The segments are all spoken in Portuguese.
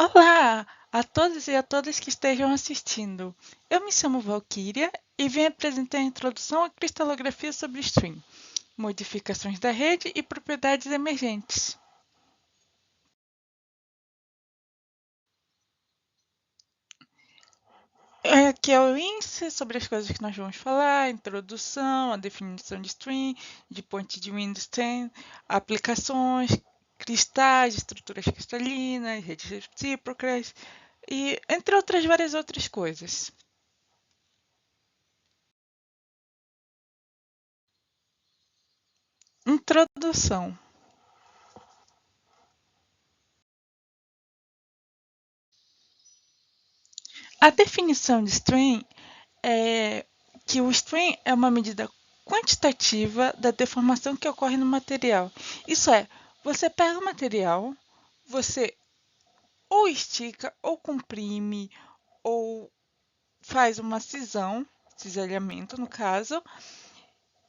Olá a todos e a todas que estejam assistindo. Eu me chamo Valquíria e venho apresentar a introdução à cristalografia sobre stream, modificações da rede e propriedades emergentes. Aqui é o índice sobre as coisas que nós vamos falar, a introdução, a definição de stream, de ponte de Windstein, aplicações, cristais, estruturas cristalinas, redes recíprocas e entre outras várias outras coisas. Introdução. A definição de stream é que o stream é uma medida quantitativa da deformação que ocorre no material. Isso é, você pega o material, você ou estica, ou comprime, ou faz uma cisão, cisalhamento no caso,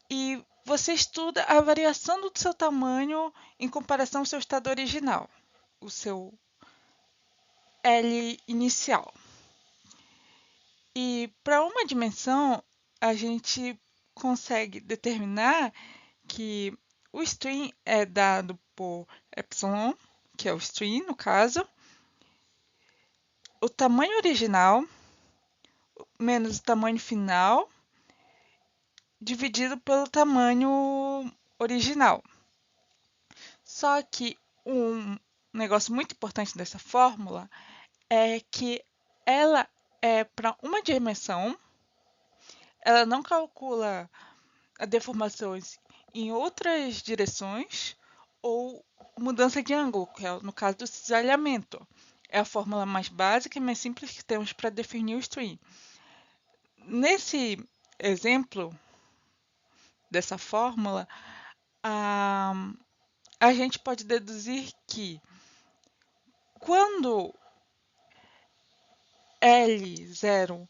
e você estuda a variação do seu tamanho em comparação ao seu estado original, o seu L inicial. E para uma dimensão, a gente consegue determinar que o string é dado por epsilon, que é o string no caso, o tamanho original menos o tamanho final dividido pelo tamanho original. Só que um negócio muito importante dessa fórmula é que ela é para uma dimensão, ela não calcula a deformações em outras direções ou mudança de ângulo, que é no caso do cisalhamento. É a fórmula mais básica e mais simples que temos para definir o stream. Nesse exemplo dessa fórmula, a, a gente pode deduzir que quando L0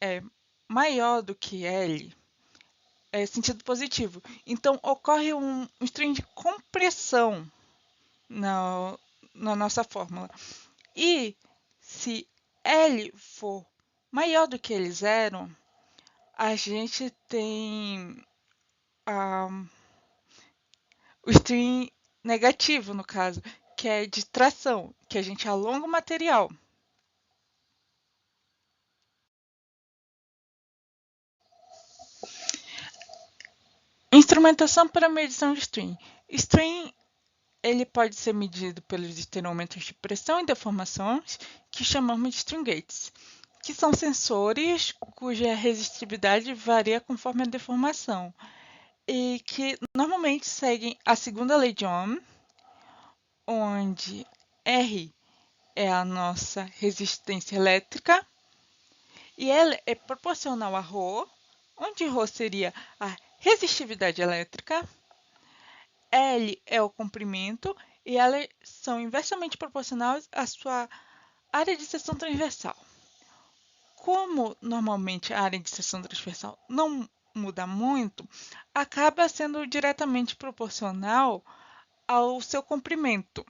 é maior do que L, é sentido positivo. Então, ocorre um stream de compressão na nossa fórmula. E se L for maior do que L0, a gente tem o stream negativo, no caso, que é de tração, que a gente alonga o material. Instrumentação para medição de stream. Stream ele pode ser medido pelos termômetros de pressão e deformações, que chamamos de stream gates, que são sensores cuja resistividade varia conforme a deformação e que normalmente seguem a segunda lei de Ohm, onde R é a nossa resistência elétrica e ela é proporcional a ρ, onde ρ seria a resistividade elétrica, L é o comprimento e elas são inversamente proporcionais à sua área de seção transversal. Como normalmente a área de seção transversal não muda muito, acaba sendo diretamente proporcional ao seu comprimento.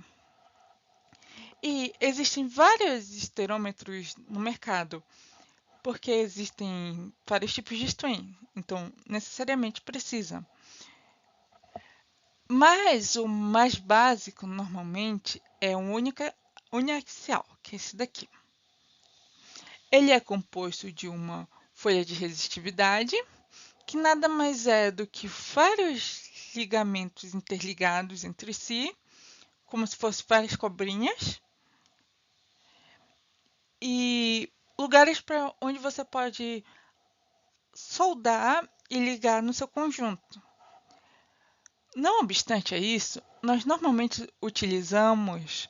E existem vários esterômetros no mercado, porque existem vários tipos de stream, então necessariamente precisa. Mas o mais básico, normalmente, é um uniaxial, que é esse daqui. Ele é composto de uma folha de resistividade, que nada mais é do que vários ligamentos interligados entre si, como se fossem várias cobrinhas, e lugares para onde você pode soldar e ligar no seu conjunto. Não obstante a isso, nós normalmente utilizamos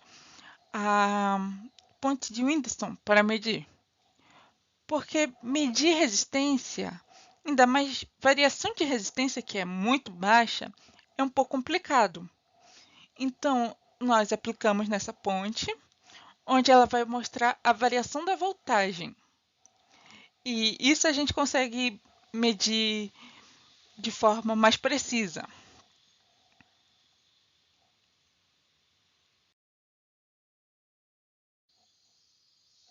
a ponte de Windstone para medir, porque medir resistência, ainda mais variação de resistência que é muito baixa, é um pouco complicado. Então, nós aplicamos nessa ponte, onde ela vai mostrar a variação da voltagem. E isso a gente consegue medir de forma mais precisa.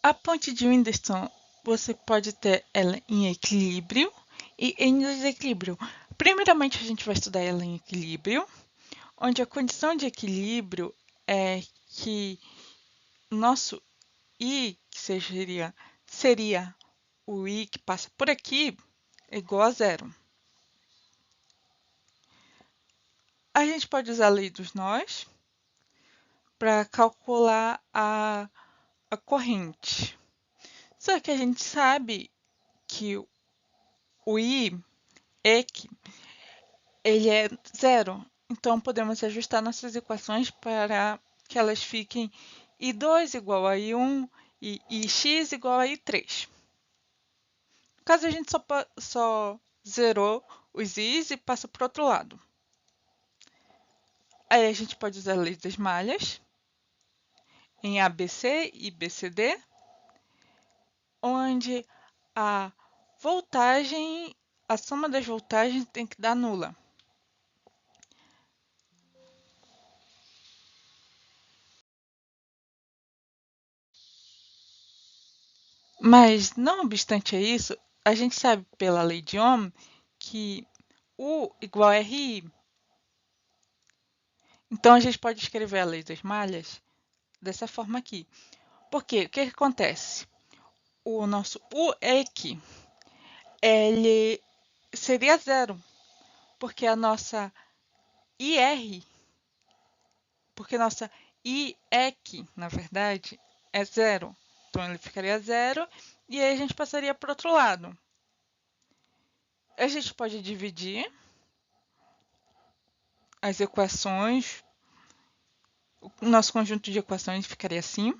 A ponte de Windsorton, você pode ter ela em equilíbrio e em desequilíbrio. Primeiramente, a gente vai estudar ela em equilíbrio, onde a condição de equilíbrio é que nosso I, que seria o I que passa por aqui, é igual a zero. A gente pode usar a lei dos nós para calcular a corrente. Só que a gente sabe que o I, EQ, ele é zero. Então, podemos ajustar nossas equações para que elas fiquem I2 igual a I1 e IX igual a I3. No caso, a gente só zerou os I's e passa para o outro lado. Aí a gente pode usar a lei das malhas em ABC e BCD, onde a voltagem, a soma das voltagens tem que dar nula. Mas, não obstante isso, a gente sabe pela lei de Ohm que U igual a RI. Então, a gente pode escrever a lei das malhas dessa forma aqui. Porque o que acontece? O nosso U é aqui. Ele seria zero, porque a nossa IR, porque nossa IEQ, na verdade, é zero. Então, ele ficaria zero e aí a gente passaria para o outro lado. A gente pode dividir as equações, o nosso conjunto de equações ficaria assim.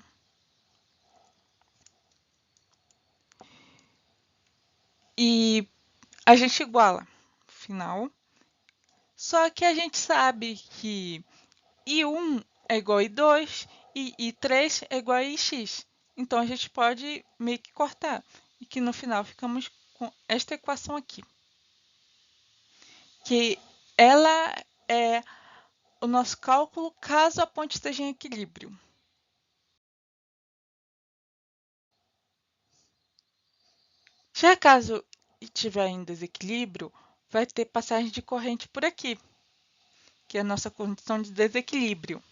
E a gente iguala no final. Só que a gente sabe que I1 é igual a I2 e I3 é igual a IX. Então, a gente pode meio que cortar. E que no final ficamos com esta equação aqui. Que ela é o nosso cálculo caso a ponte esteja em equilíbrio. Já caso estiver em desequilíbrio, vai ter passagem de corrente por aqui, que é a nossa condição de desequilíbrio.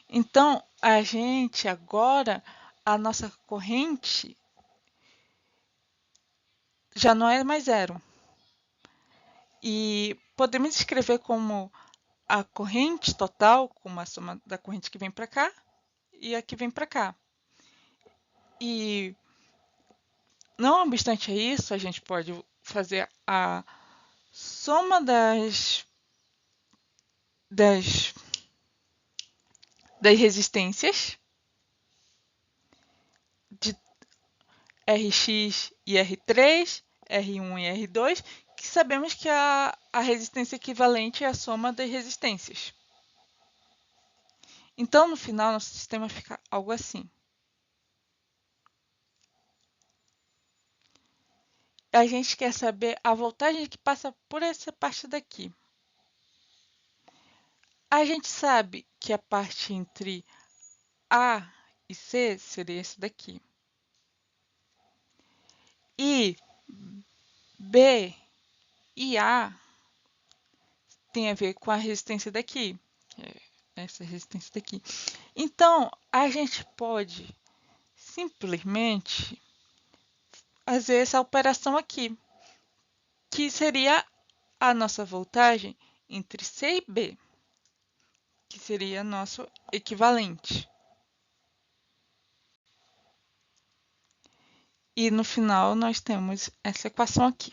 Então, a gente agora, a nossa corrente já não é mais zero. E podemos escrever como a corrente total, como a soma da corrente que vem para cá e a que vem para cá. E, não obstante isso, a gente pode fazer a soma das resistências de Rx e R3, R1 e R2, que sabemos que a resistência equivalente é a soma das resistências. Então, no final, nosso sistema fica algo assim. A gente quer saber a voltagem que passa por essa parte daqui. A gente sabe que a parte entre A e C seria esse daqui. E B e A tem a ver com a resistência daqui, que é essa resistência daqui. Então, a gente pode simplesmente fazer essa operação aqui, que seria a nossa voltagem entre C e B, que seria nosso equivalente. E no final nós temos essa equação aqui.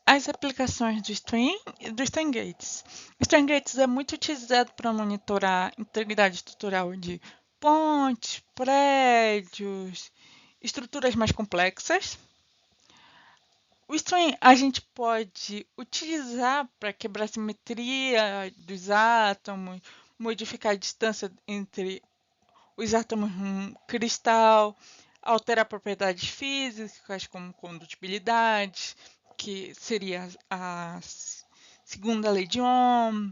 As aplicações do String e do Strain Gates. O Strain Gates é muito utilizado para monitorar a integridade estrutural de pontes, prédios, estruturas mais complexas. O Strain a gente pode utilizar para quebrar a simetria dos átomos, modificar a distância entre os átomos num cristal, alterar propriedades físicas como condutibilidade, que seria a Segundo a lei de Ohm,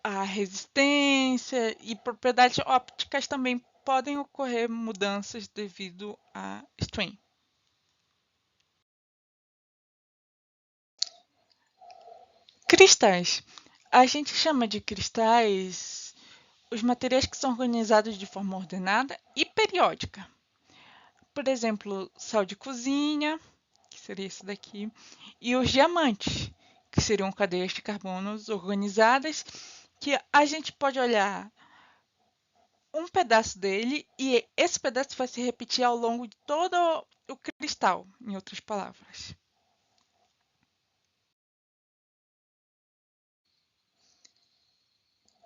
a resistência e propriedades ópticas também podem ocorrer mudanças devido a strain. Cristais. A gente chama de cristais os materiais que são organizados de forma ordenada e periódica. Por exemplo, sal de cozinha, que seria esse daqui, e os diamantes, que seriam cadeias de carbonos organizadas, que a gente pode olhar um pedaço dele e esse pedaço vai se repetir ao longo de todo o cristal, em outras palavras.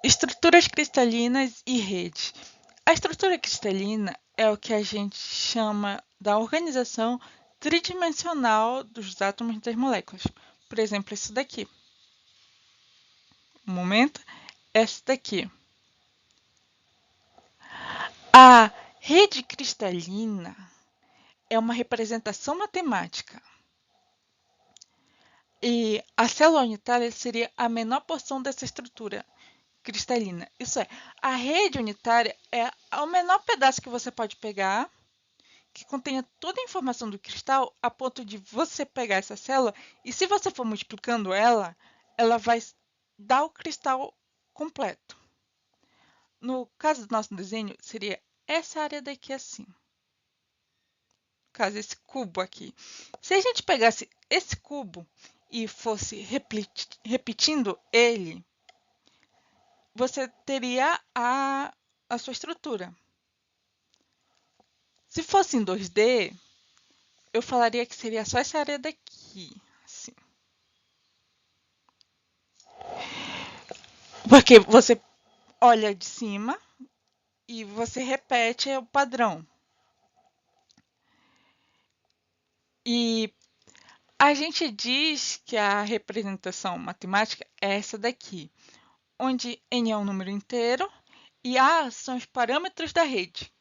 Estruturas cristalinas e redes. A estrutura cristalina é o que a gente chama da organização tridimensional dos átomos das moléculas. Por exemplo, esse daqui. Um momento, esse daqui. A rede cristalina é uma representação matemática. E a célula unitária seria a menor porção dessa estrutura cristalina. Isso é, a rede unitária é o menor pedaço que você pode pegar, que contenha toda a informação do cristal, a ponto de você pegar essa célula e, se você for multiplicando ela, ela vai dar o cristal completo. No caso do nosso desenho, seria essa área daqui assim. No caso, esse cubo aqui. Se a gente pegasse esse cubo e fosse repetindo ele, você teria a sua estrutura. Se fosse em 2D, eu falaria que seria só essa área daqui. Assim. Porque você olha de cima e você repete o padrão. E a gente diz que a representação matemática é essa daqui, onde n é um número inteiro e a são os parâmetros da rede,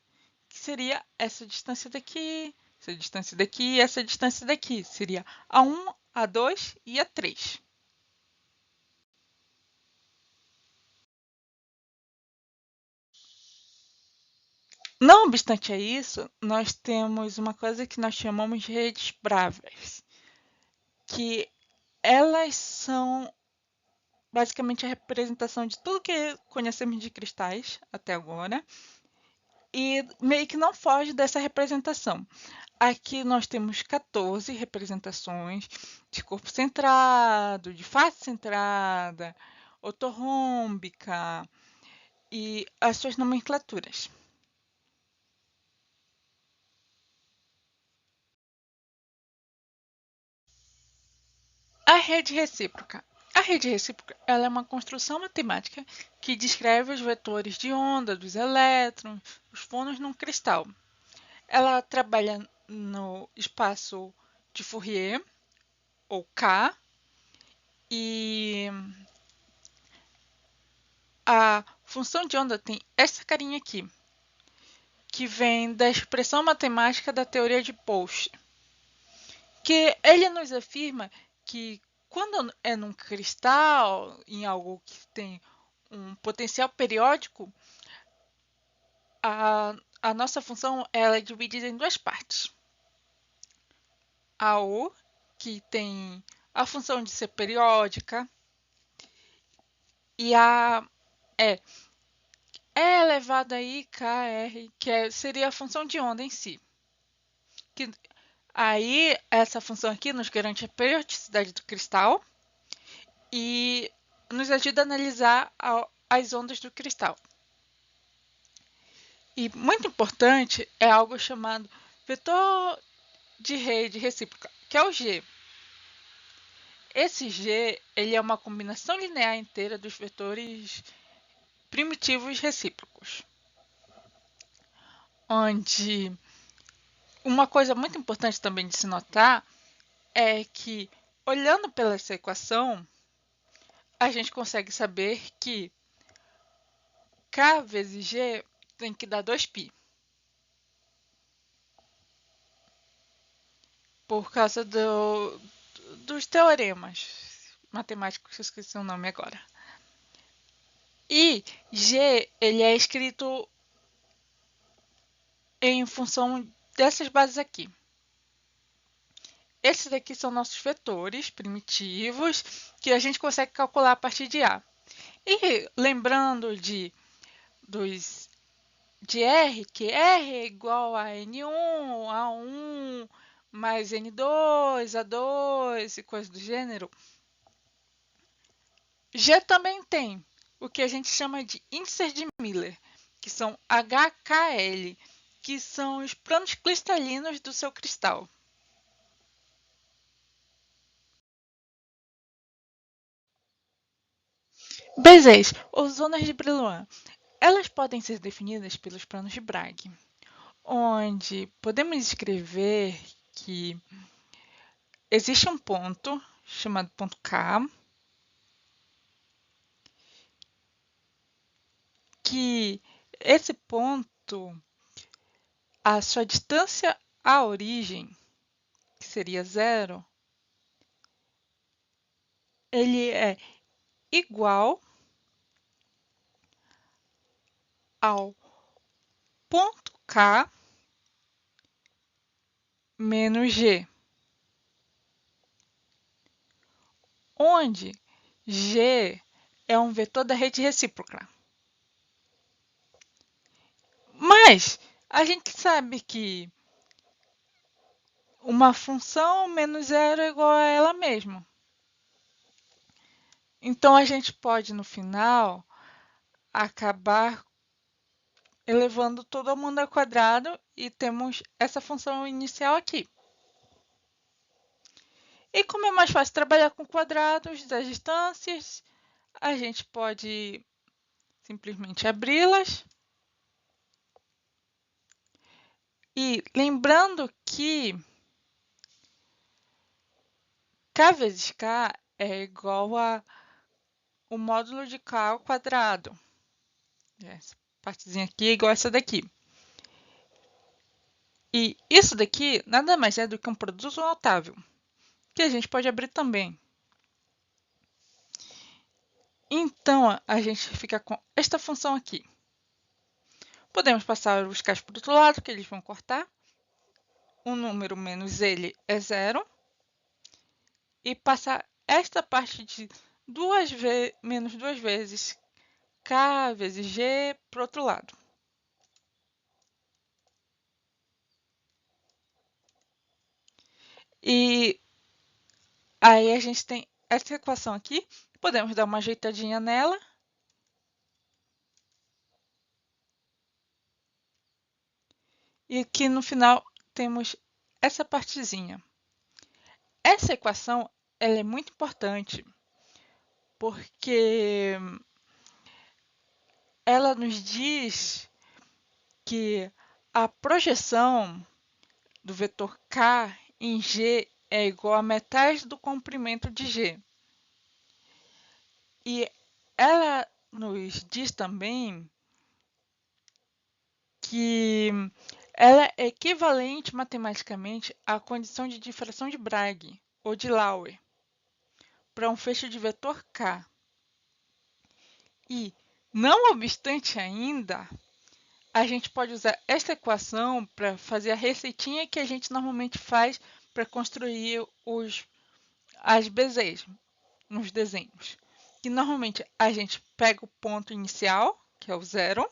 que seria essa distância daqui, essa distância daqui e essa distância daqui. Seria A1, A2 e A3. Não obstante a isso, nós temos uma coisa que nós chamamos de redes bravas, que elas são basicamente a representação de tudo que conhecemos de cristais até agora e meio que não foge dessa representação. Aqui nós temos 14 representações de corpo centrado, de face centrada, ortorrômbica e as suas nomenclaturas. A rede recíproca. A rede recíproca ela é uma construção matemática que descreve os vetores de onda dos elétrons, os fônons num cristal. Ela trabalha no espaço de Fourier, ou K, e a função de onda tem essa carinha aqui, que vem da expressão matemática da teoria de Pouch, que ele nos afirma que quando é num cristal, em algo que tem um potencial periódico, a nossa função ela é dividida em duas partes. A U, que tem a função de ser periódica, e a E, E elevado a I, KR, seria a função de onda em si. Que, aí, essa função aqui nos garante a periodicidade do cristal e nos ajuda a analisar as ondas do cristal. E muito importante é algo chamado vetor de rede recíproca, que é o G. Esse G ele é uma combinação linear inteira dos vetores primitivos recíprocos, onde uma coisa muito importante também de se notar é que, olhando pela essa equação, a gente consegue saber que K vezes G tem que dar 2π. Por causa dos teoremas. matemático que eu esqueci o nome agora. E G, ele é escrito em função dessas bases aqui. Esses aqui são nossos vetores primitivos que a gente consegue calcular a partir de A. E lembrando de R, que R é igual a N1, A1, mais N2, A2 e coisas do gênero, G também tem o que a gente chama de índices de Miller, que são HKL, que são os planos cristalinos do seu cristal. Bezes, ou zonas de Brillouin, elas podem ser definidas pelos planos de Bragg, onde podemos escrever que existe um ponto chamado ponto K, que esse ponto, a sua distância à origem, que seria zero, ele é igual ao ponto K menos G, onde G é um vetor da rede recíproca. Mas a gente sabe que uma função menos zero é igual a ela mesma. Então a gente pode, no final, acabar elevando todo mundo ao quadrado e temos essa função inicial aqui. E como é mais fácil trabalhar com quadrados das distâncias, a gente pode simplesmente abri-las. E lembrando que K vezes K é igual a o módulo de K ao quadrado. Essa partezinha aqui é igual a essa daqui. E isso daqui nada mais é do que um produto notável, que a gente pode abrir também. Então, a gente fica com esta função aqui. Podemos passar os K's para o outro lado, que eles vão cortar. O número menos ele é zero. E passar esta parte de menos duas vezes K vezes G para o outro lado. E aí a gente tem essa equação aqui. Podemos dar uma ajeitadinha nela. E aqui no final temos essa partezinha. Essa equação ela é muito importante porque ela nos diz que a projeção do vetor k em G é igual a metade do comprimento de G. E ela nos diz também que ela é equivalente matematicamente à condição de difração de Bragg ou de Lauer para um feixe de vetor k. E, não obstante ainda, a gente pode usar esta equação para fazer a receitinha que a gente normalmente faz para construir as bezes nos desenhos. Que normalmente a gente pega o ponto inicial, que é o zero,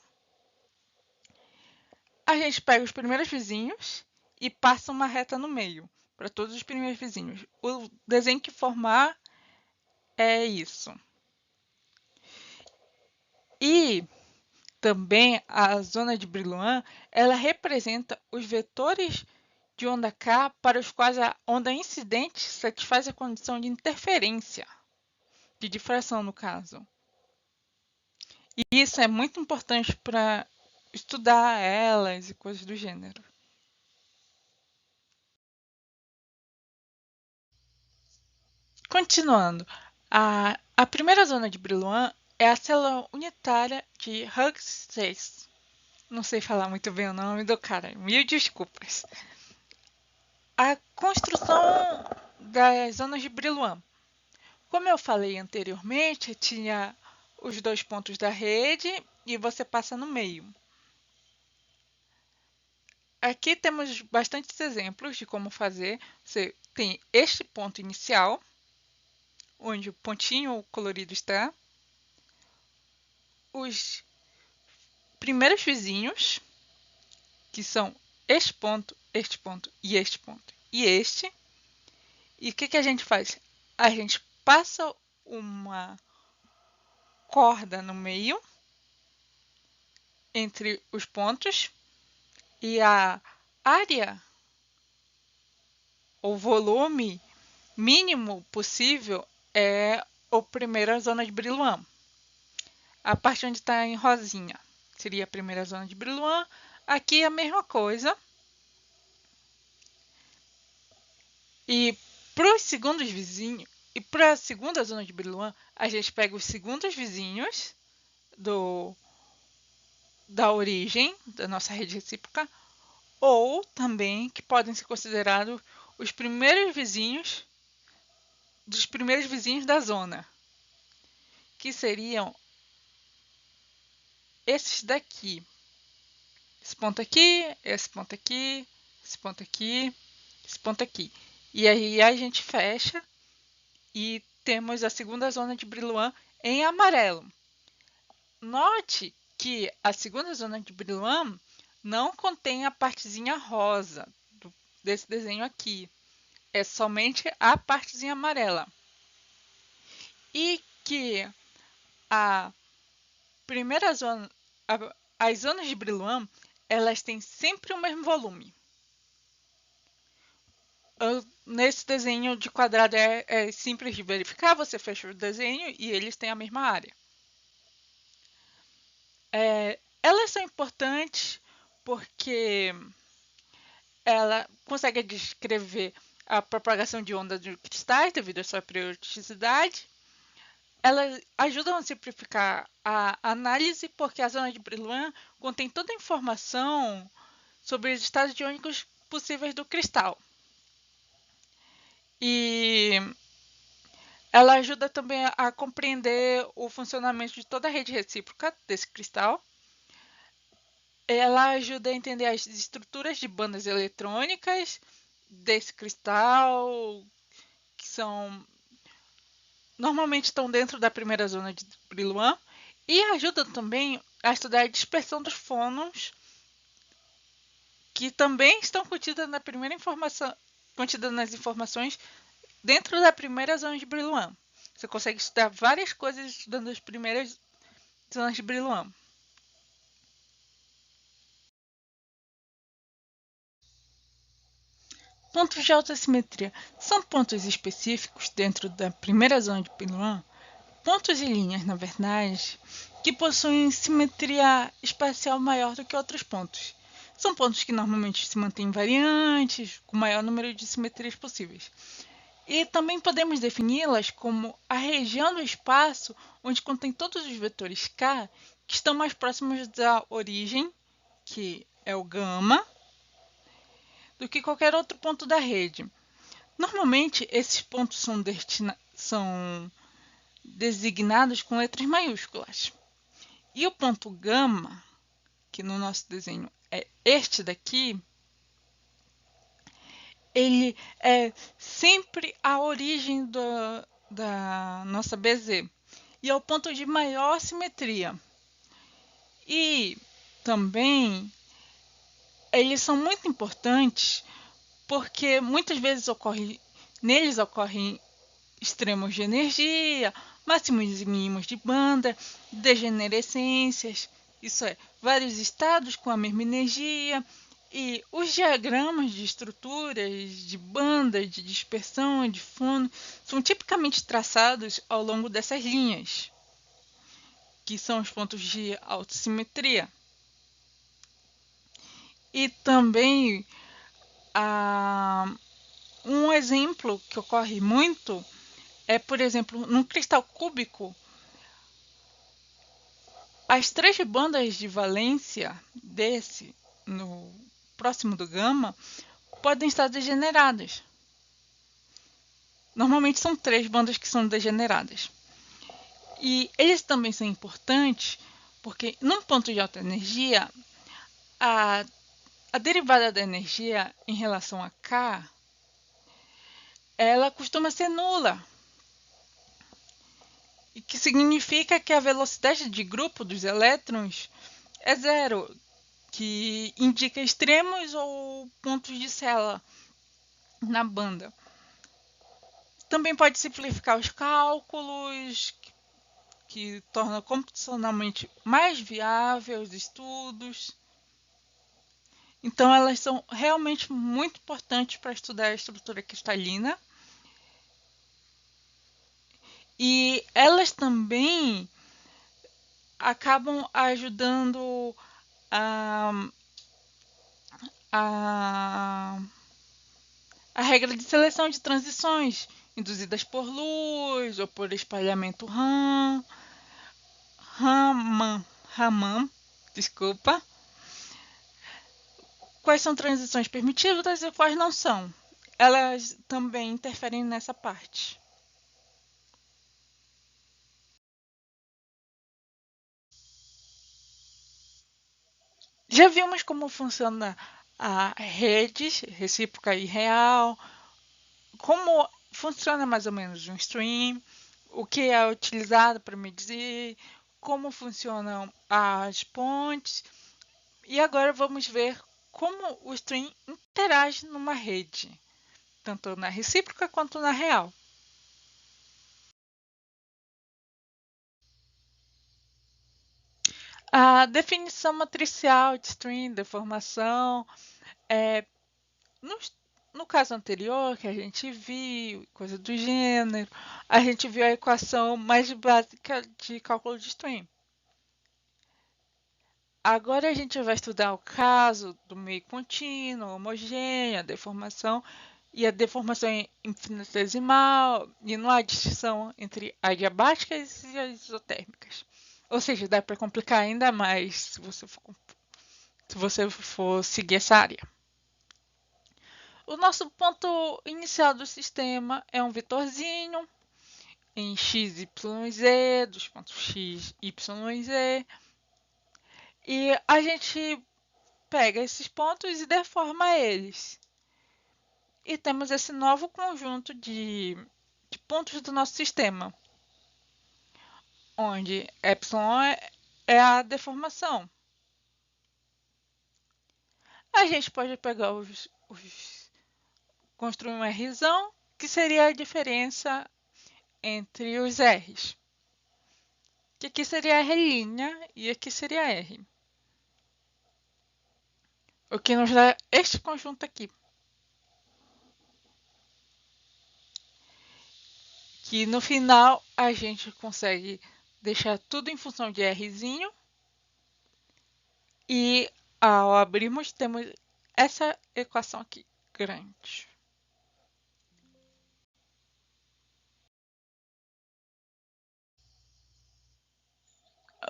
a gente pega os primeiros vizinhos e passa uma reta no meio para todos os primeiros vizinhos. O desenho que formar é isso. E também a zona de Brillouin, ela representa os vetores de onda K para os quais a onda incidente satisfaz a condição de interferência, de difração no caso. E isso é muito importante para estudar elas e coisas do gênero. Continuando, a primeira zona de Brillouin é a célula unitária de Hughes 6. Não sei falar muito bem o nome do cara, mil desculpas. A construção das zonas de Brillouin. Como eu falei anteriormente, tinha os dois pontos da rede e você passa no meio. Aqui temos bastantes exemplos de como fazer. Você tem este ponto inicial, onde o pontinho colorido está, os primeiros vizinhos, que são este ponto e este ponto e este. E o que a gente faz? A gente passa uma corda no meio entre os pontos e a área ou volume mínimo possível é a primeira zona de Brillouin. A parte onde está em rosinha seria a primeira zona de Brillouin. Aqui é a mesma coisa. E para os segundos vizinhos e para a segunda zona de Brillouin, a gente pega os segundos vizinhos da origem da nossa rede recíproca, ou também que podem ser considerados os primeiros vizinhos dos primeiros vizinhos da zona, que seriam esses daqui. Esse ponto aqui, esse ponto aqui, esse ponto aqui, esse ponto aqui. E aí a gente fecha e temos a segunda zona de Brillouin em amarelo. Note que a segunda zona de Brillouin não contém a partezinha rosa desse desenho aqui. É somente a partezinha amarela. E que a primeira zona, as zonas de Brillouin, elas têm sempre o mesmo volume. Nesse desenho de quadrado é simples de verificar, você fecha o desenho e eles têm a mesma área. Elas são importantes porque ela consegue descrever a propagação de ondas de cristais devido à sua periodicidade. Elas ajudam a simplificar a análise porque a zona de Brillouin contém toda a informação sobre os estados iônicos possíveis do cristal. E ela ajuda também a compreender o funcionamento de toda a rede recíproca desse cristal. Ela ajuda a entender as estruturas de bandas eletrônicas desse cristal, que normalmente estão dentro da primeira zona de Brillouin, e ajuda também a estudar a dispersão dos fônons, que também estão contidas nas informações dentro da primeira zona de Brillouin. Você consegue estudar várias coisas estudando as primeiras zonas de Brillouin. Pontos de alta simetria são pontos específicos dentro da primeira zona de Brillouin, pontos e linhas, na verdade, que possuem simetria espacial maior do que outros pontos. São pontos que normalmente se mantêm invariantes, com o maior número de simetrias possíveis. E também podemos defini-las como a região do espaço onde contém todos os vetores K que estão mais próximos da origem, que é o gama, do que qualquer outro ponto da rede. Normalmente, esses pontos são designados com letras maiúsculas. E o ponto gama, que no nosso desenho é este daqui, ele é sempre a origem da nossa BZ e é o ponto de maior simetria. E também eles são muito importantes porque muitas vezes neles ocorrem extremos de energia, máximos e mínimos de banda, degenerescências, isso é, vários estados com a mesma energia. E os diagramas de estruturas, de banda, de dispersão, de fono, são tipicamente traçados ao longo dessas linhas, que são os pontos de autossimetria. E também, um exemplo que ocorre muito é, por exemplo, num cristal cúbico, as três bandas de valência próximo do gama, podem estar degeneradas. Normalmente são 3 bandas que são degeneradas. E eles também são importantes porque, num ponto de alta energia, a, a derivada da energia em relação a K, ela costuma ser nula. E que significa que a velocidade de grupo dos elétrons é zero, que indica extremos ou pontos de célula na banda. Também pode simplificar os cálculos, que torna computacionalmente mais viável os estudos. Então, elas são realmente muito importantes para estudar a estrutura cristalina. E elas também acabam ajudando a, a, a regra de seleção de transições induzidas por luz ou por espalhamento Raman, desculpa. Quais são transições permitidas e quais não são? Elas também interferem nessa parte. Já vimos como funciona a rede recíproca e real, como funciona mais ou menos um stream, o que é utilizado para medir, como funcionam as pontes. E agora vamos ver como o stream interage numa rede, tanto na recíproca quanto na real. A definição matricial de stream, deformação, é, no, no caso anterior que a gente viu, coisa do gênero, a gente viu a equação mais básica de cálculo de stream. Agora a gente vai estudar o caso do meio contínuo, homogêneo, a deformação infinitesimal, e não há distinção entre adiabáticas e as isotérmicas. Ou seja, dá para complicar ainda mais se você for seguir essa área. O nosso ponto inicial do sistema é um vetorzinho em x, y, z, dos pontos x, y e z. E a gente pega esses pontos e deforma eles. E temos esse novo conjunto de pontos do nosso sistema, onde é a deformação. A gente pode pegar construir um Rzão, que seria a diferença entre os R's. Que aqui seria R' e aqui seria R. O que nos dá este conjunto aqui. Que no final a gente consegue deixar tudo em função de Rzinho. E ao abrirmos, temos essa equação aqui, grande.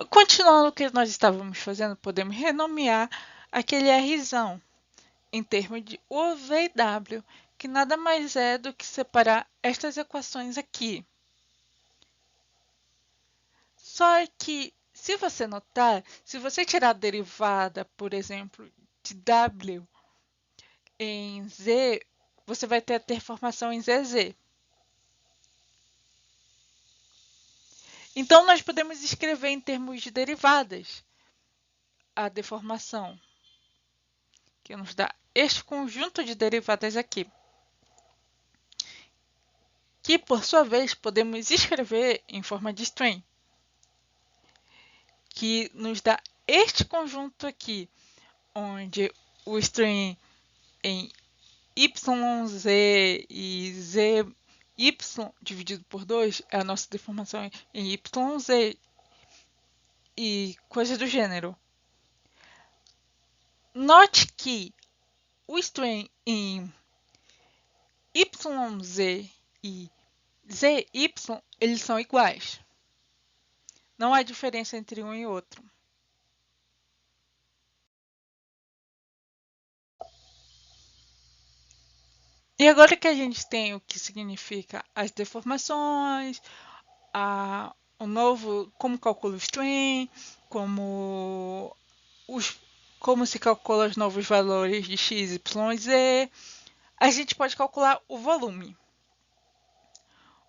Continuando o que nós estávamos fazendo, podemos renomear aquele Rzão em termos de UV e W, que nada mais é do que separar estas equações aqui. Só que, se você notar, se você tirar a derivada, por exemplo, de W em Z, você vai ter a transformação em ZZ. Então, nós podemos escrever em termos de derivadas a deformação, que nos dá este conjunto de derivadas aqui, que por sua vez podemos escrever em forma de string, que nos dá este conjunto aqui, onde o string em YZ e ZY dividido por 2 é a nossa deformação em YZ e coisas do gênero. Note que o string em YZ e ZY, eles são iguais. Não há diferença entre um e outro. E agora que a gente tem o que significa as deformações, o novo, como calcula o strain, como, os, como se calcula os novos valores de x, y e z, a gente pode calcular o volume.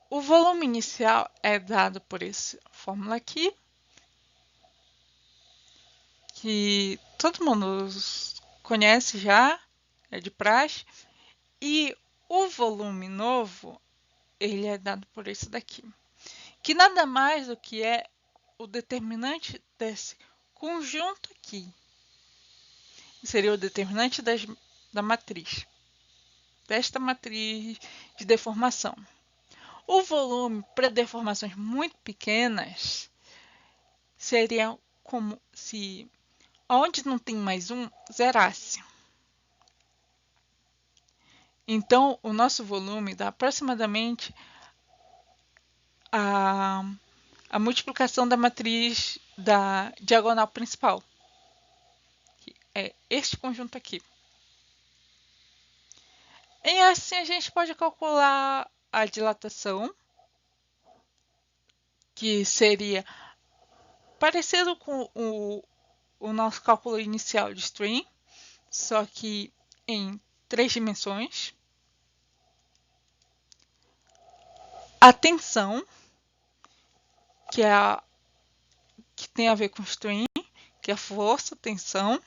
O volume inicial é dado por essa fórmula aqui, que todo mundo conhece já, é de praxe, e o volume novo, ele é dado por esse daqui, que nada mais do que é o determinante desse conjunto aqui. Seria o determinante da matriz, desta matriz de deformação. O volume para deformações muito pequenas seria como se onde não tem mais um, zerasse. Então, o nosso volume dá aproximadamente a, a multiplicação da matriz da diagonal principal, que é este conjunto aqui. E assim a gente pode calcular a dilatação, que seria parecido com o nosso cálculo inicial de string, só que em 3 dimensões. A tensão, que que tem a ver com string, que é a força, tensão,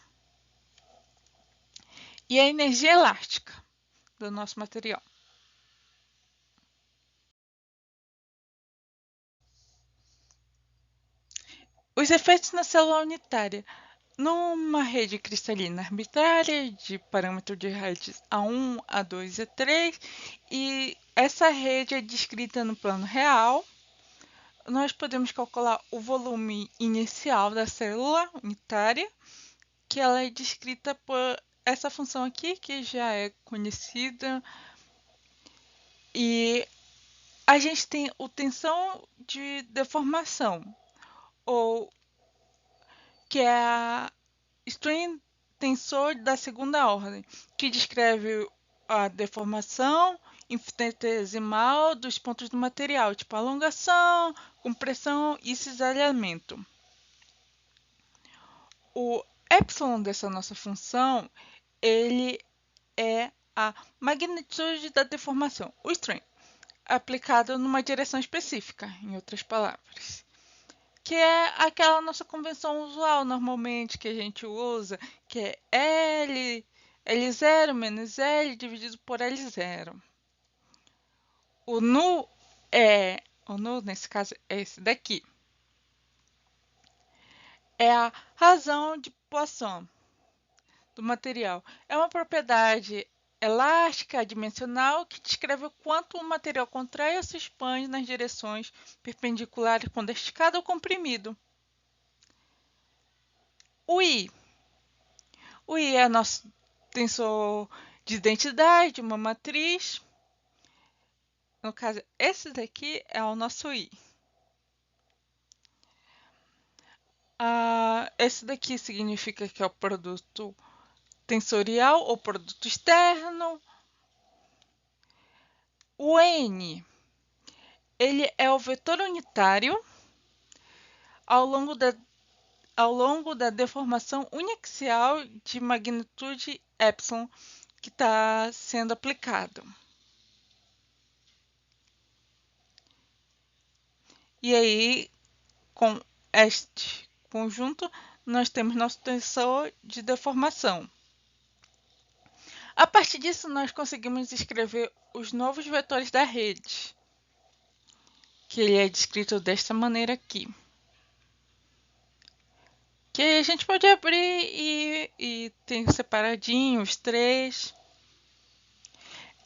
e a energia elástica do nosso material. Os efeitos na célula unitária. Numa rede cristalina arbitrária de parâmetro de redes A1, A2 e A3, e essa rede é descrita no plano real, nós podemos calcular o volume inicial da célula unitária, que ela é descrita por essa função aqui, que já é conhecida. E a gente tem o tensão de deformação, ou que é a strain tensor da segunda ordem, que descreve a deformação infinitesimal dos pontos do material, tipo alongação, compressão e cisalhamento. O epsilon dessa nossa função, ele é a magnitude da deformação, o strain, aplicado numa direção específica, em outras palavras. Que é aquela nossa convenção usual, normalmente, que a gente usa, que é L0 menos L dividido por L0. O nu, nesse caso, é esse daqui. É a razão de Poisson do material. É uma propriedade elástica, dimensional, que descreve o quanto o material contrai ou se expande nas direções perpendiculares quando esticado ou comprimido. O I. O I é nosso tensor de identidade, uma matriz. No caso, esse daqui é o nosso I. Esse daqui significa que é o produto tensorial ou produto externo. O N, ele é o vetor unitário ao longo da deformação uniaxial de magnitude epsilon que está sendo aplicado. E aí, com este conjunto, nós temos nosso tensor de deformação. A partir disso, nós conseguimos escrever os novos vetores da rede, que ele é descrito desta maneira aqui. Que a gente pode abrir e tem separadinho os três.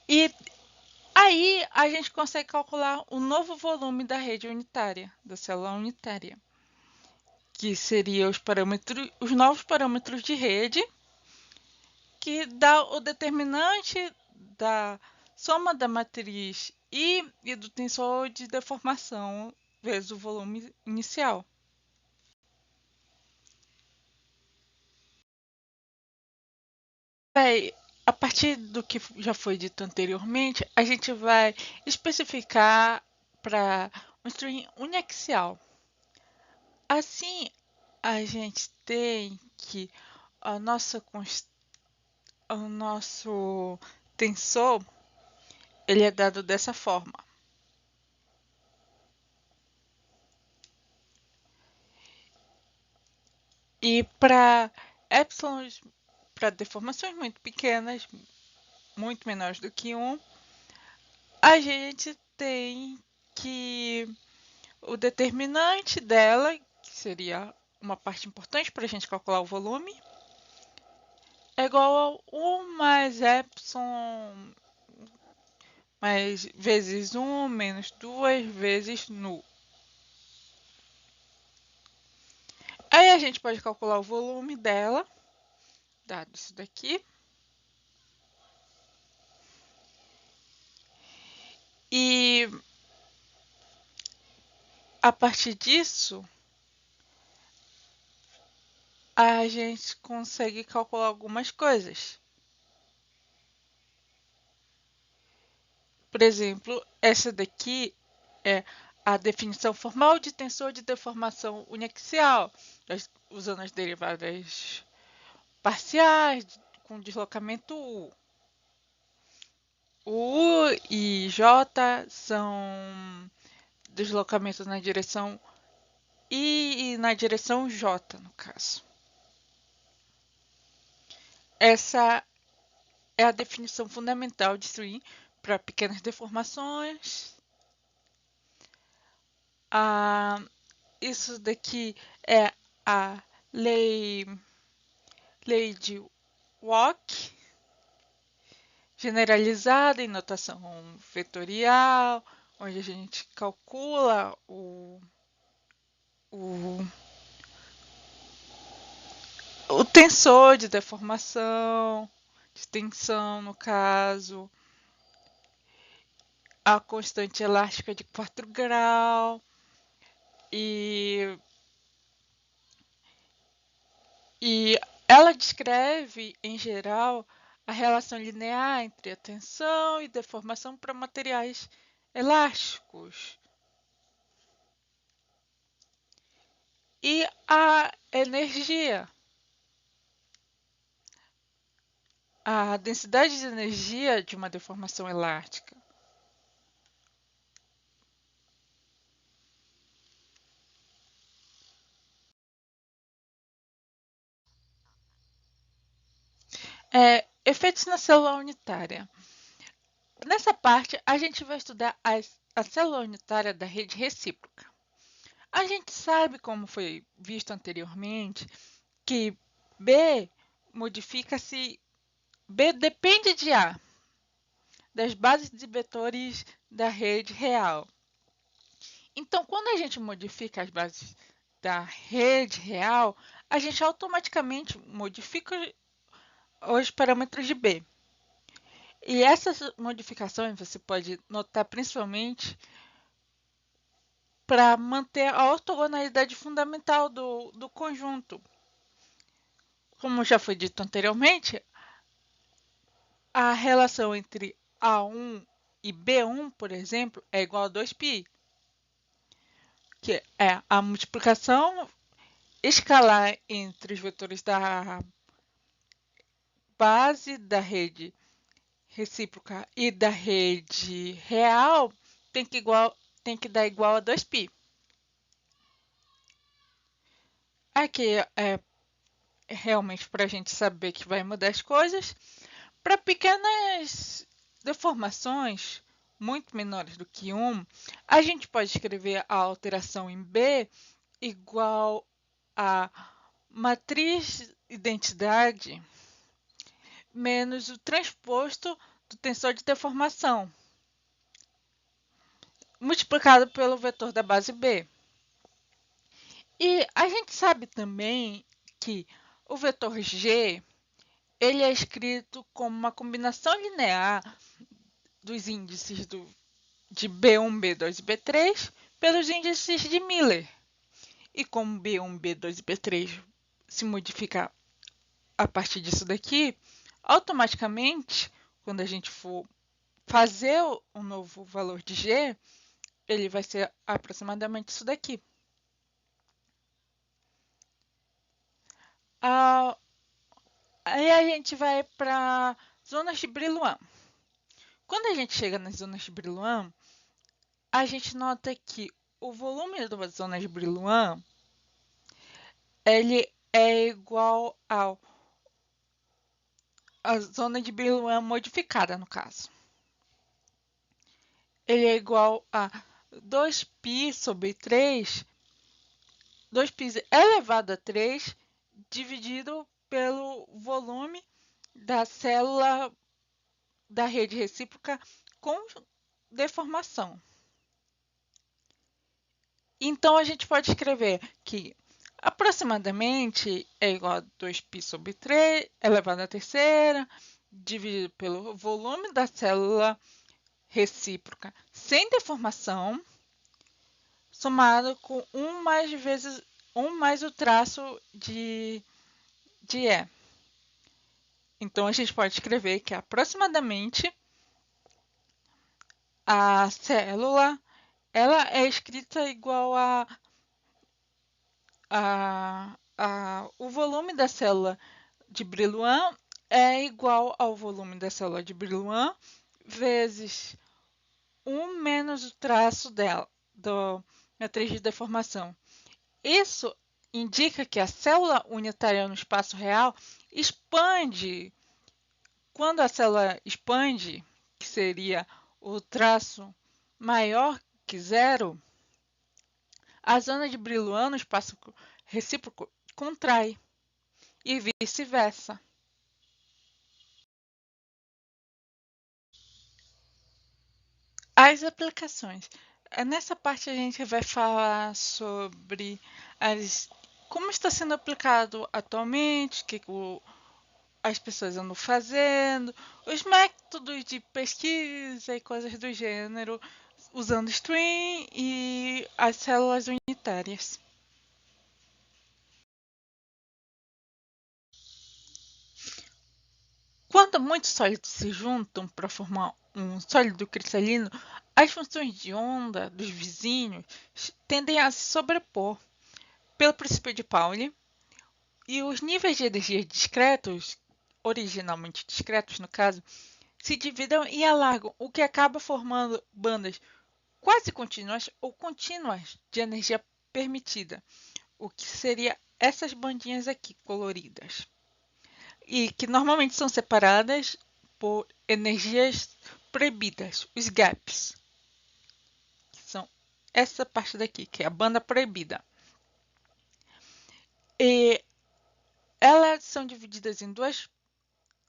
E aí a gente consegue calcular o novo volume da rede unitária, da célula unitária, que seria os novos parâmetros de rede, que dá o determinante da soma da matriz I e do tensor de deformação vezes o volume inicial. Bem, A partir do que já foi dito anteriormente, a gente vai especificar para um string uniaxial. Assim, a gente tem que a nossa, o nosso tensor ele é dado dessa forma. E para épsilons, para deformações muito pequenas, muito menores do que 1, a gente tem que o determinante dela, que seria uma parte importante para a gente calcular o volume, é igual a 1 mais epsilon mais vezes 1 menos 2 vezes nu. Aí a gente pode calcular o volume dela, dado isso daqui. E a partir disso, a gente consegue calcular algumas coisas. Por exemplo, essa daqui é a definição formal de tensor de deformação uniaxial, usando as derivadas parciais com deslocamento U. O U e J são deslocamentos na direção I e na direção J, no caso. Essa é a definição fundamental de string para pequenas deformações. Isso daqui é a lei de Walk, generalizada em notação vetorial, onde a gente calcula o tensor de deformação, de tensão no caso, a constante elástica de 4 grau e ela descreve, em geral, a relação linear entre a tensão e deformação para materiais elásticos. E a energia. A densidade de energia de uma deformação elástica. Efeitos na célula unitária. Nessa parte, a gente vai estudar a célula unitária da rede recíproca. A gente sabe, como foi visto anteriormente, que B modifica-se. B depende de A, das bases de vetores da rede real. Então, quando a gente modifica as bases da rede real, a gente automaticamente modifica os parâmetros de B. E essas modificações você pode notar principalmente para manter a ortogonalidade fundamental do conjunto. Como já foi dito anteriormente, a relação entre A1 e B1, por exemplo, é igual a 2π, que é a multiplicação escalar entre os vetores da base da rede recíproca e da rede real tem que dar igual a 2π. Aqui é realmente para a gente saber que vai mudar as coisas. Para pequenas deformações muito menores do que 1, a gente pode escrever a alteração em B igual a matriz identidade menos o transposto do tensor de deformação, multiplicado pelo vetor da base B. E a gente sabe também que o vetor G ele é escrito como uma combinação linear dos índices de B1, B2 e B3 pelos índices de Miller. E como B1, B2 e B3 se modifica a partir disso daqui, automaticamente, quando a gente for fazer um novo valor de G, ele vai ser aproximadamente isso daqui. Aí a gente vai para zonas de Brillouin. Quando a gente chega nas zonas de Brillouin, a gente nota que o volume das zonas de Brillouin ele é igual à zona de Brillouin modificada, no caso. Ele é igual a 2π sobre 3, 2π elevado a 3, dividido pelo volume da célula da rede recíproca com deformação. Então, a gente pode escrever que aproximadamente é igual a 2π sobre 3 elevado à terceira, dividido pelo volume da célula recíproca sem deformação, somado com 1 mais o traço de E. Então, a gente pode escrever que aproximadamente a célula ela é escrita igual o volume da célula de Brillouin é igual ao volume da célula de Brillouin vezes 1 menos o traço dela, da matriz de deformação. Isso indica que a célula unitária no espaço real expande. Quando a célula expande, que seria o traço maior que zero, a zona de Brillouin no espaço recíproco contrai e vice-versa. As aplicações. Nessa parte a gente vai falar sobre como está sendo aplicado atualmente, as pessoas andam fazendo, os métodos de pesquisa e coisas do gênero, usando string e as células unitárias. Quando muitos sólidos se juntam para formar um sólido cristalino, as funções de onda dos vizinhos tendem a se sobrepor pelo princípio de Pauli, e os níveis de energia discretos, originalmente discretos no caso, se dividem e alargam, o que acaba formando bandas quase contínuas ou contínuas de energia permitida, o que seria essas bandinhas aqui coloridas, e que normalmente são separadas por energias proibidas, os gaps, que são essa parte daqui, que é a banda proibida. E elas são divididas em duas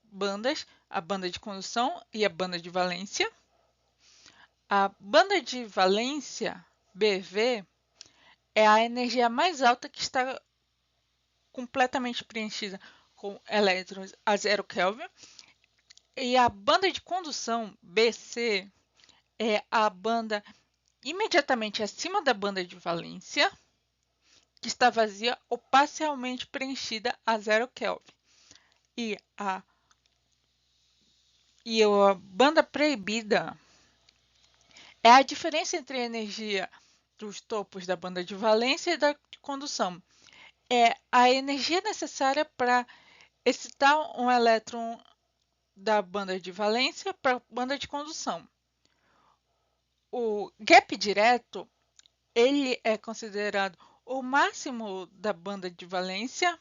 bandas, a banda de condução e a banda de valência. A banda de valência, BV, é a energia mais alta que está completamente preenchida com elétrons a 0 Kelvin. E a banda de condução, BC, é a banda imediatamente acima da banda de valência, que está vazia ou parcialmente preenchida a 0 Kelvin. E a banda proibida é a diferença entre a energia dos topos da banda de valência e da de condução. É a energia necessária para excitar um elétron da banda de valência para a banda de condução. O gap direto ele é considerado o máximo da banda de valência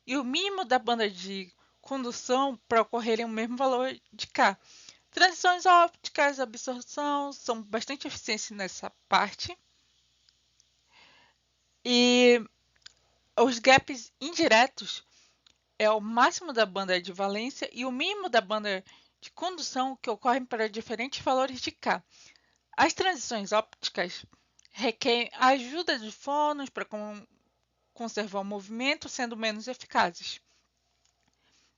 e o mínimo da banda de condução para ocorrerem o mesmo valor de K. Transições ópticas, absorção são bastante eficientes nessa parte. E os gaps indiretos é o máximo da banda de valência e o mínimo da banda de condução que ocorrem para diferentes valores de K. As transições ópticas requerem a ajuda de fônons para conservar o movimento, sendo menos eficazes.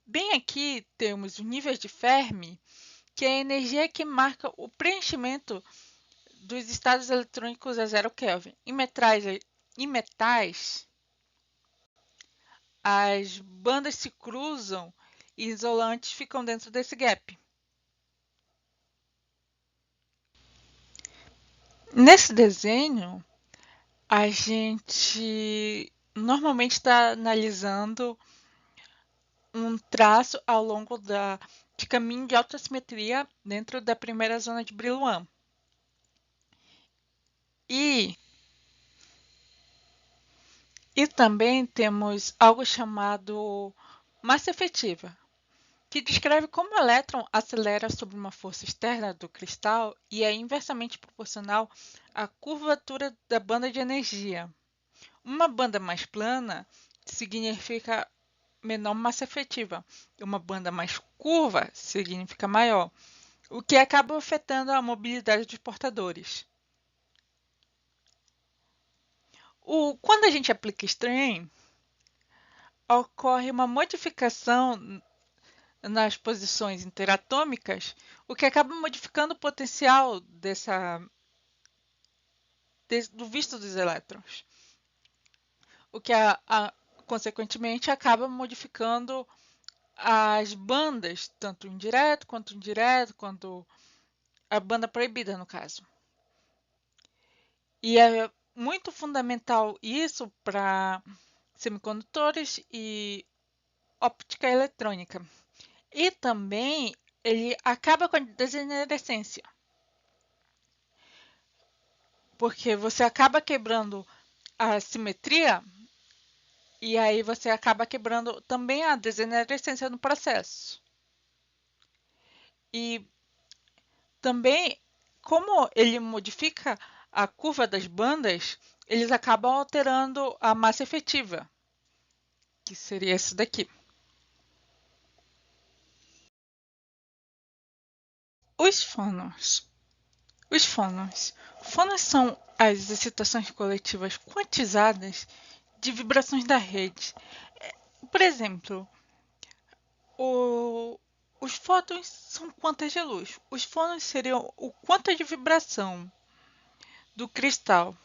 Bem aqui temos os níveis de Fermi, que é a energia que marca o preenchimento dos estados eletrônicos a 0 Kelvin. Em metais, as bandas se cruzam e isolantes ficam dentro desse gap. Nesse desenho, a gente normalmente está analisando um traço ao longo de caminho de alta simetria dentro da primeira zona de Brillouin. E também temos algo chamado massa efetiva, que descreve como o elétron acelera sob uma força externa do cristal e é inversamente proporcional à curvatura da banda de energia. Uma banda mais plana significa menor massa efetiva, e uma banda mais curva significa maior, o que acaba afetando a mobilidade dos portadores. Quando a gente aplica strain, ocorre uma modificação nas posições interatômicas, o que acaba modificando o potencial do visto dos elétrons, o que consequentemente acaba modificando as bandas, tanto indireto, quanto a banda proibida, no caso. E é muito fundamental isso para semicondutores e óptica eletrônica. E também ele acaba com a degenerescência, porque você acaba quebrando a simetria e aí você acaba quebrando também a degenerescência no processo. E também, como ele modifica a curva das bandas, eles acabam alterando a massa efetiva, que seria esse daqui. Os fônons. Os fônons. Fônons são as excitações coletivas quantizadas de vibrações da rede. Por exemplo, os fótons são quantas de luz. Os fônons seriam o quanto de vibração do cristal.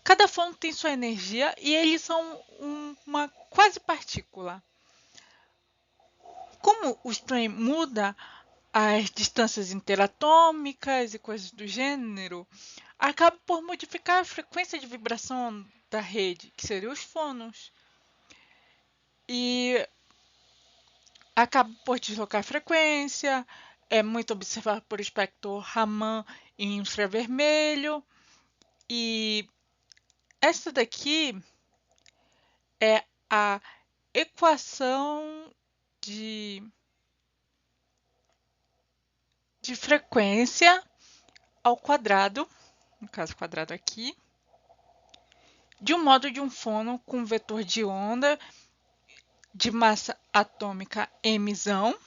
Cada fônon tem sua energia e eles são uma quase partícula. Como o strain muda as distâncias interatômicas e coisas do gênero, acaba por modificar a frequência de vibração da rede, que seriam os fônons. E acaba por deslocar a frequência, é muito observado por espectro Raman em infravermelho. E essa daqui é a equação de frequência ao quadrado, no caso quadrado aqui, de um modo de um fônon com vetor de onda de massa atômica mzão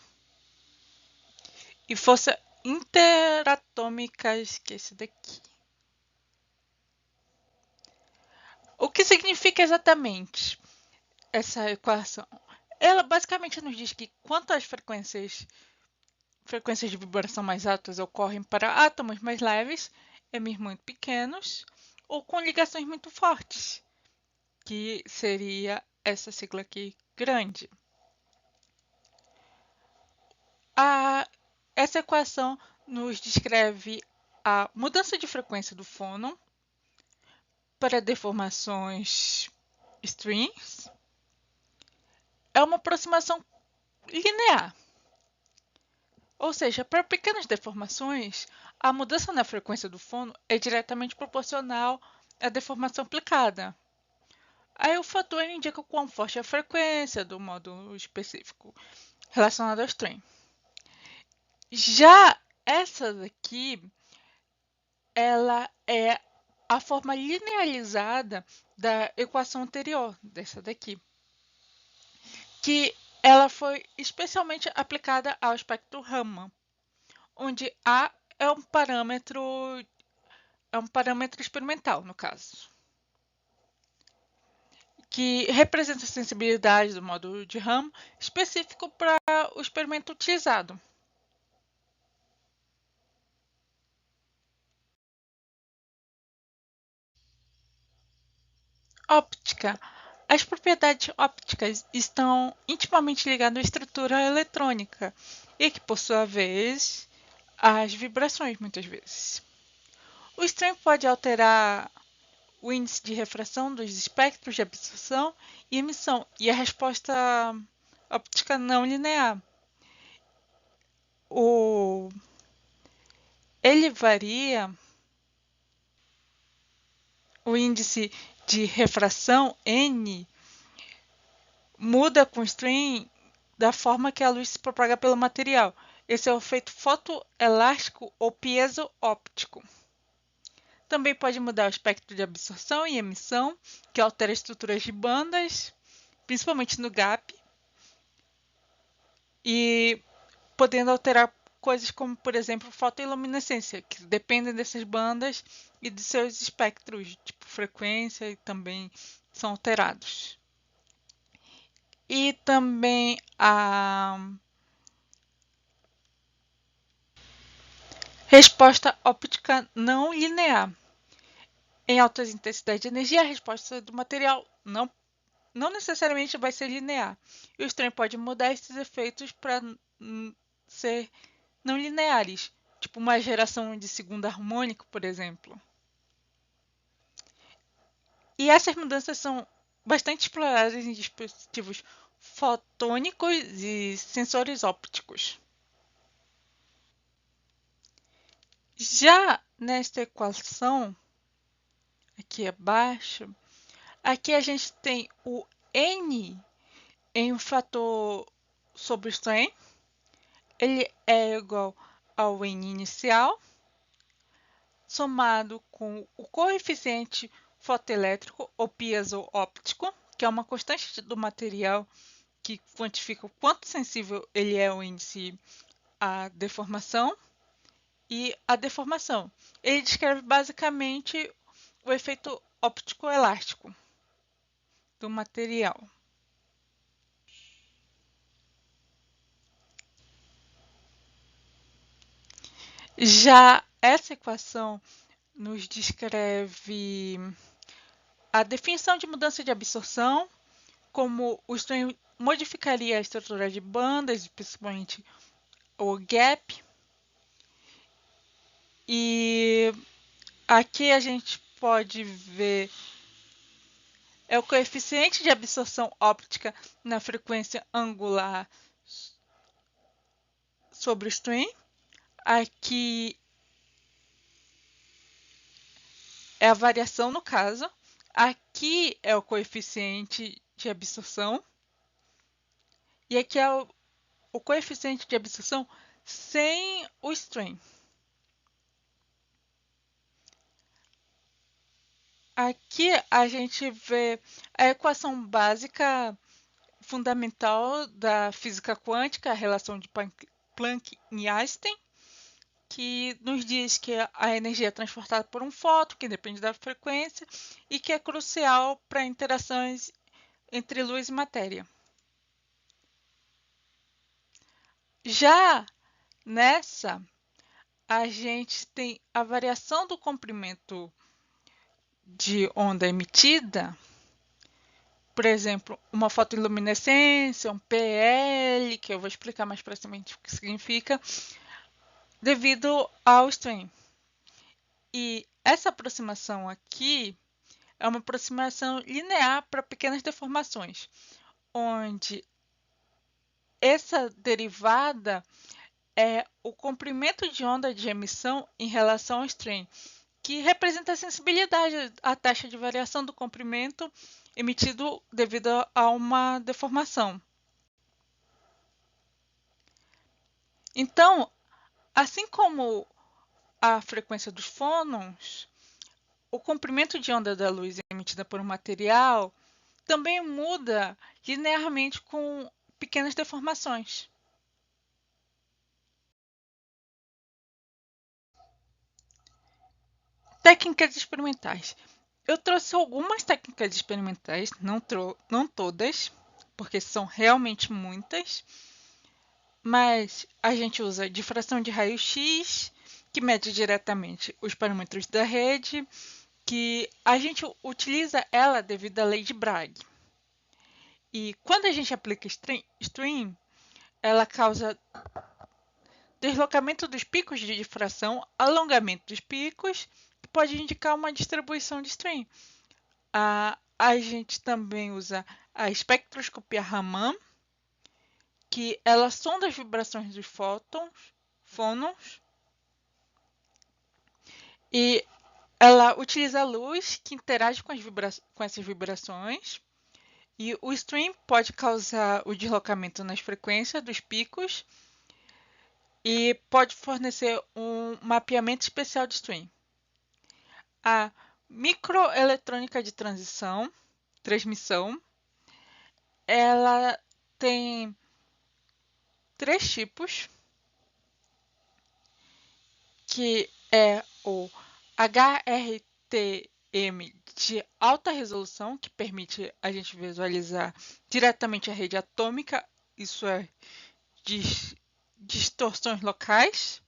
e força interatômicas, que é esse daqui. O que significa exatamente essa equação? Ela basicamente nos diz que quanto às frequências de vibração mais altas ocorrem para átomos mais leves, EMIs muito pequenos, ou com ligações muito fortes, que seria essa sigla aqui grande. Essa equação nos descreve a mudança de frequência do fônon para deformações strings. É uma aproximação linear. Ou seja, para pequenas deformações, a mudança na frequência do fono é diretamente proporcional à deformação aplicada. Aí o fator indica quão forte é a frequência do módulo específico relacionado ao strain. Já essa daqui, ela é a forma linearizada da equação anterior, dessa daqui, que ela foi especialmente aplicada ao espectro Raman, onde A é um parâmetro experimental, no caso, que representa a sensibilidade do módulo de Raman específico para o experimento utilizado. Óptica. As propriedades ópticas estão intimamente ligadas à estrutura eletrônica e que, por sua vez, às vibrações, muitas vezes. O stream pode alterar o índice de refração dos espectros de absorção e emissão e a resposta óptica não linear. Ele varia o índice de refração N muda com o stream da forma que a luz se propaga pelo material. Esse é o efeito fotoelástico ou piezo-óptico. Também pode mudar o espectro de absorção e emissão, que altera estruturas de bandas, principalmente no gap, e podendo alterar coisas como, por exemplo, fotoiluminescência, que dependem dessas bandas e de seus espectros, tipo frequência, e também são alterados. E também a resposta óptica não linear. Em altas intensidades de energia, a resposta do material não necessariamente vai ser linear. E o stream pode mudar esses efeitos para ser não lineares, tipo uma geração de segundo harmônico, por exemplo. E essas mudanças são bastante exploradas em dispositivos fotônicos e sensores ópticos. Já nesta equação, aqui abaixo, aqui a gente tem o N em um fator sobre o strain. Ele é igual ao N inicial, somado com o coeficiente fotoelétrico ou piezo-óptico, que é uma constante do material que quantifica o quanto sensível ele é ao índice à deformação. E a deformação, ele descreve basicamente o efeito óptico elástico do material. Já essa equação nos descreve a definição de mudança de absorção, como o strain modificaria a estrutura de bandas, principalmente o gap. E aqui a gente pode ver o coeficiente de absorção óptica na frequência angular sobre o strain. Aqui é a variação no caso. Aqui é o coeficiente de absorção. E aqui é o coeficiente de absorção sem o strain. Aqui a gente vê a equação básica fundamental da física quântica, a relação de Planck e Einstein, que nos diz que a energia é transportada por um fóton, que depende da frequência, e que é crucial para interações entre luz e matéria. Já nessa, a gente tem a variação do comprimento de onda emitida, por exemplo, uma fotoiluminescência, um PL, que eu vou explicar mais precisamente o que significa, devido ao strain. E essa aproximação aqui é uma aproximação linear para pequenas deformações, onde essa derivada é o comprimento de onda de emissão em relação ao strain, que representa a sensibilidade à taxa de variação do comprimento emitido devido a uma deformação. Então, assim como a frequência dos fônons, o comprimento de onda da luz emitida por um material também muda linearmente com pequenas deformações. Técnicas experimentais. Eu trouxe algumas técnicas experimentais, não todas, porque são realmente muitas, mas a gente usa difração de raio-x, que mede diretamente os parâmetros da rede, que a gente utiliza ela devido à lei de Bragg. E quando a gente aplica string, ela causa deslocamento dos picos de difração, alongamento dos picos, que pode indicar uma distribuição de string. A gente também usa a espectroscopia Raman, que ela sonda as vibrações dos fônons, e ela utiliza a luz que interage com essas vibrações. E o string pode causar o deslocamento nas frequências dos picos e pode fornecer um mapeamento especial de string. A microeletrônica de transmissão, ela tem 3 tipos, que é o HRTM de alta resolução, que permite a gente visualizar diretamente a rede atômica, isso é, distorções locais.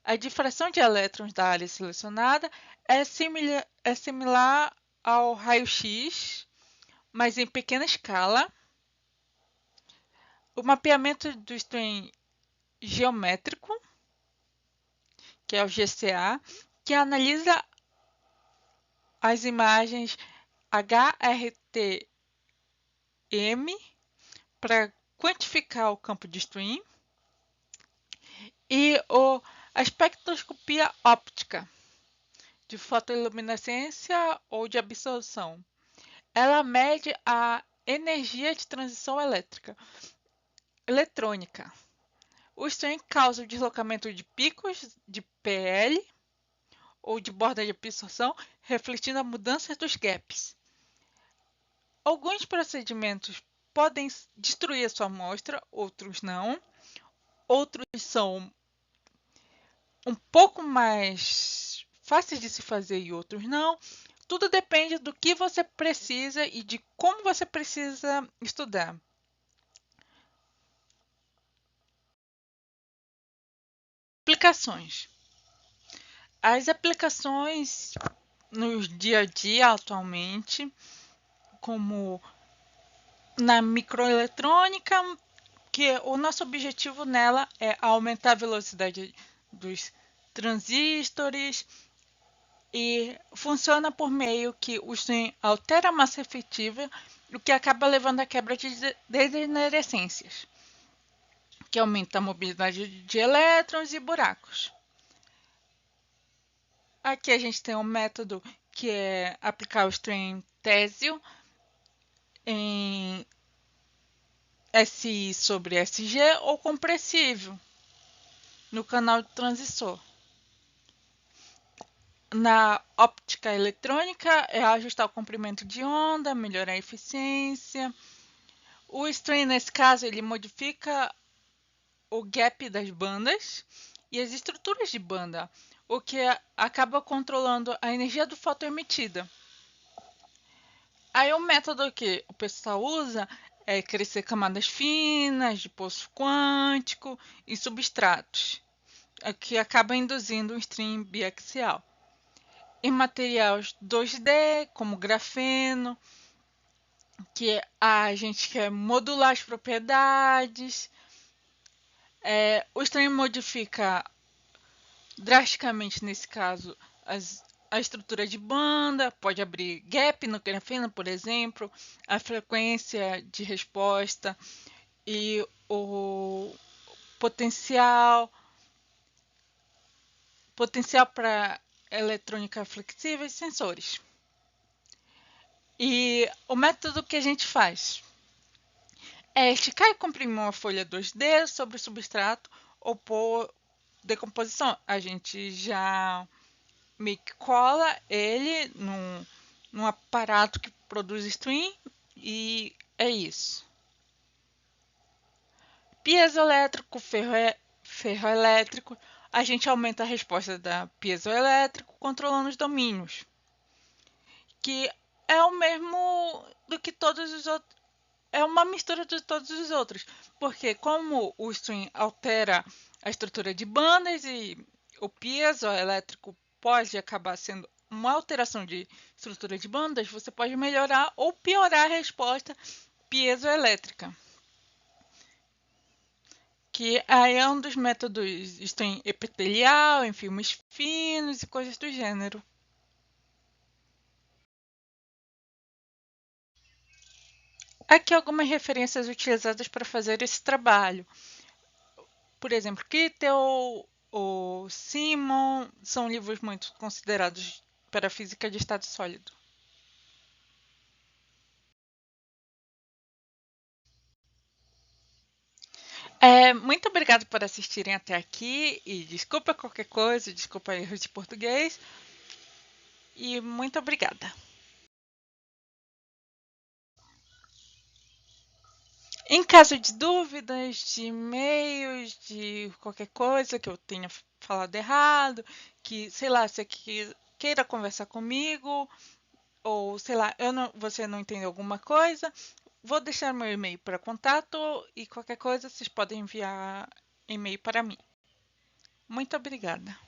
A difração de elétrons da área selecionada é similar ao raio-x, mas em pequena escala. O mapeamento do string geométrico, que é o GCA, que analisa as imagens HRTM para quantificar o campo de string, e a espectroscopia óptica de fotoiluminescência ou de absorção. Ela mede a energia de transição eletrônica. O string causa o deslocamento de picos de PL ou de borda de absorção, refletindo a mudança dos gaps. Alguns procedimentos podem destruir a sua amostra, outros não. Outros são um pouco mais fáceis de se fazer e outros não. Tudo depende do que você precisa e de como você precisa estudar. Aplicações. As aplicações no dia a dia atualmente, como na microeletrônica, que o nosso objetivo nela é aumentar a velocidade dos transistores e funciona por meio que o string altera a massa efetiva, o que acaba levando à quebra de degenerescências, que aumenta a mobilidade de elétrons e buracos. Aqui a gente tem um método que é aplicar o string Tésio em SI sobre SG ou compressível no canal de transistor. Na óptica eletrônica é ajustar o comprimento de onda, melhorar a eficiência. O string, nesse caso, ele modifica o gap das bandas e as estruturas de banda, o que acaba controlando a energia do fóton emitida. Aí o método que o pessoal usa é crescer camadas finas de poço quântico e substratos, que acaba induzindo um string biaxial. Em materiais 2D, como grafeno, que a gente quer modular as propriedades. O string modifica drasticamente, nesse caso, a estrutura de banda, pode abrir gap no grafeno, por exemplo, a frequência de resposta e o potencial para eletrônica flexível e sensores. E o método que a gente faz é esticar e comprimir uma folha 2D sobre o substrato ou por decomposição. A gente já meio que cola ele num aparato que produz string e é isso. Piezoelétrico, ferroelétrico, a gente aumenta a resposta da piezoelétrico controlando os domínios, que é o mesmo do que todos os outros. É uma mistura de todos os outros, porque como o string altera a estrutura de bandas e o piezoelétrico pode acabar sendo uma alteração de estrutura de bandas, você pode melhorar ou piorar a resposta piezoelétrica, que aí é um dos métodos, tem epitelial, em filmes finos e coisas do gênero. Aqui algumas referências utilizadas para fazer esse trabalho. Por exemplo, Kittel ou Simon são livros muito considerados para a física de estado sólido. Muito obrigado por assistirem até aqui e desculpa qualquer coisa, desculpa erros de português e muito obrigada. Em caso de dúvidas, de e-mails, de qualquer coisa que eu tenha falado errado, que, sei lá, você queira conversar comigo, ou sei lá, você não entendeu alguma coisa, vou deixar meu e-mail para contato e qualquer coisa vocês podem enviar e-mail para mim. Muito obrigada.